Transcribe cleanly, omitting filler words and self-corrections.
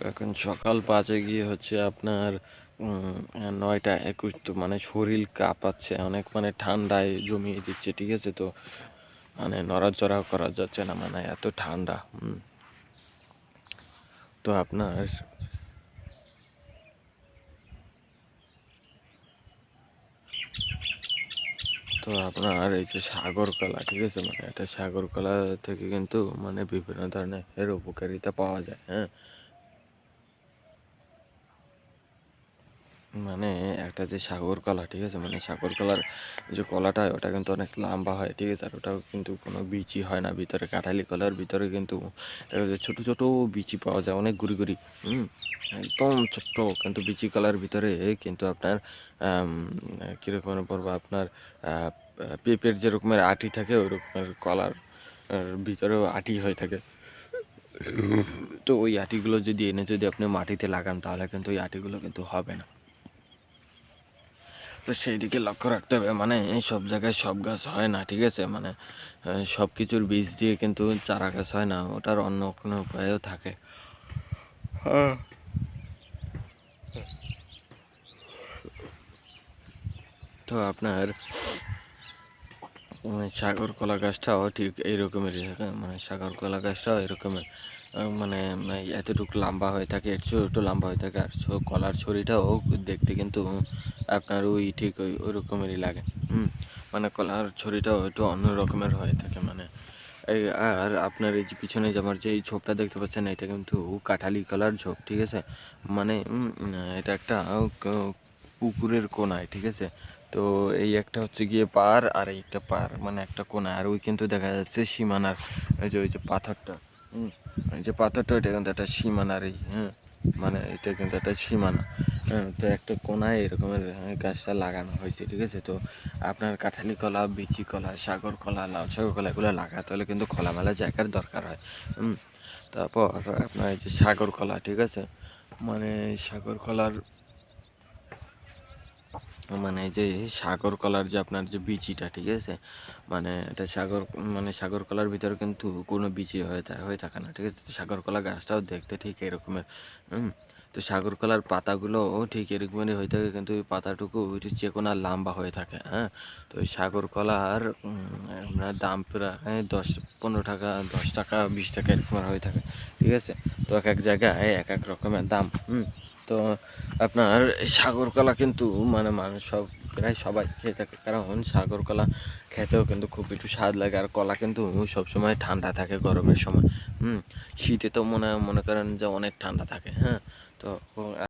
এখন সকাল ৫-এ গিয়ে হচ্ছে আপনার ৯টা ২১, তো মানে শরীর কাঁপাচ্ছে অনেক, মানে ঠান্ডায় জমিয়ে দিচ্ছে, ঠিক আছে? তো মানে নড়াচড়াও করা যাচ্ছে না, মানে এত ঠান্ডা। তো আপনার এই যে সাগরকলা, ঠিক আছে, মানে এটা সাগরকলা থেকে কিন্তু মানে বিভিন্ন ধরনের উপকারিতা পাওয়া যায়, হ্যাঁ। মানে একটা যে সাগর কলা, ঠিক আছে, মানে সাগর কলার যে কলাটা হয় ওটা কিন্তু অনেক লম্বা হয়, ঠিক আছে, আর ওটাও কিন্তু কোনো বিচি হয় না ভিতরে। কাঁঠালি কলার ভিতরে কিন্তু ছোট ছোট বিচি পাওয়া যায়, অনেক গুড়ি গুড়ি, একদম ছোট্ট, কিন্তু বিচি কলার ভিতরে কিন্তু আপনার কীরকম বলবো, আপনার পেঁপের যে রকমের আটি থাকে ওই রকমের কলার ভিতরেও আটি হয়ে থাকে। তো ওই আটিগুলো যদি এনে যদি আপনি মাটিতে লাগান তাহলে কিন্তু ওই আটিগুলো কিন্তু হবে না। তো সেই দিকে লক্ষ্য রাখতে হবে, মানে সব জায়গায় সব গাছ হয় না, ঠিক আছে, মানে সব কিছুর বীজ দিয়ে কিন্তু চারা গাছ হয় না, ওটার অন্য কোনো উপায়ও থাকে। তো আপনার সাগর কলা গাছটাও ঠিক এইরকমেরই, মানে সাগর কলা গাছটাও এরকমের, মানে এতটুকু লম্বা হয়ে থাকে, এর চেয়েও একটু লম্বা হয়ে থাকে, আর কলার ছড়িটাও দেখতে কিন্তু আপনার ওই ঠিক ওই রকমেরই লাগে। মানে কলার ছড়িটাও একটু অন্য রকমের হয়ে থাকে, মানে এই। আর আপনার এই যে পিছনে যে আমার যে এই ঝোপটা দেখতে পাচ্ছেন, এটা কিন্তু কাঁঠালি কলার ঝোপ, ঠিক আছে, মানে এটা একটা পুকুরের কোনায়, ঠিক আছে। তো এই একটা হচ্ছে গিয়ে পার, আর এই একটা পার, মানে একটা কোনা, আর ওই কিন্তু দেখা যাচ্ছে সীমানার ওই যে পাথরটা, ওই যে পাথরটা, ওইটা কিন্তু একটা সীমানারই, হ্যাঁ, মানে এটা কিন্তু একটা সীমানা। তো একটা কোনায় এরকমের গাছটা লাগানো হয়েছে, ঠিক আছে। তো আপনার কাঁঠালি কলা, বিচি কলা, সাগর কলা, লাল সাগর কলা এগুলো লাগাতে হলে কিন্তু খোলামেলা জায়গার দরকার হয়। তারপর আপনার এই যে সাগর কলা, ঠিক আছে, মানে সাগর কলার, মানে যে সাগর কলার যে আপনার যে বিচিটা, ঠিক আছে, মানে এটা সাগর কলার ভিতরে কিন্তু কোনো বিচি হয়ে থাকে না, ঠিক আছে। সাগর কলা গাছটাও দেখতে ঠিক এরকমের। তো সাগর কলার পাতাগুলোও ঠিক এরকমেরই হয়ে থাকে, কিন্তু ওই পাতাটুকু একটু চিকন আর লম্বা হয়ে থাকে, হ্যাঁ। তো ওই সাগর কলার আপনার দাম প্রায় 10-15 টাকা, 10 টাকা, 20 টাকা এরকম হয়ে থাকে, ঠিক আছে। তো এক এক জায়গায় এক এক রকমের দাম। তো আপনার এই সাগর কলা কিন্তু মানে মানুষ প্রায় সবাই খেয়ে থাকে, কারণ সাগর কলা খেতেও কিন্তু খুব একটু স্বাদ লাগে, আর কলা কিন্তু সবসময় ঠান্ডা থাকে গরমের সময়। শীতে তো মনে করেন যে অনেক ঠান্ডা থাকে, হ্যাঁ। তো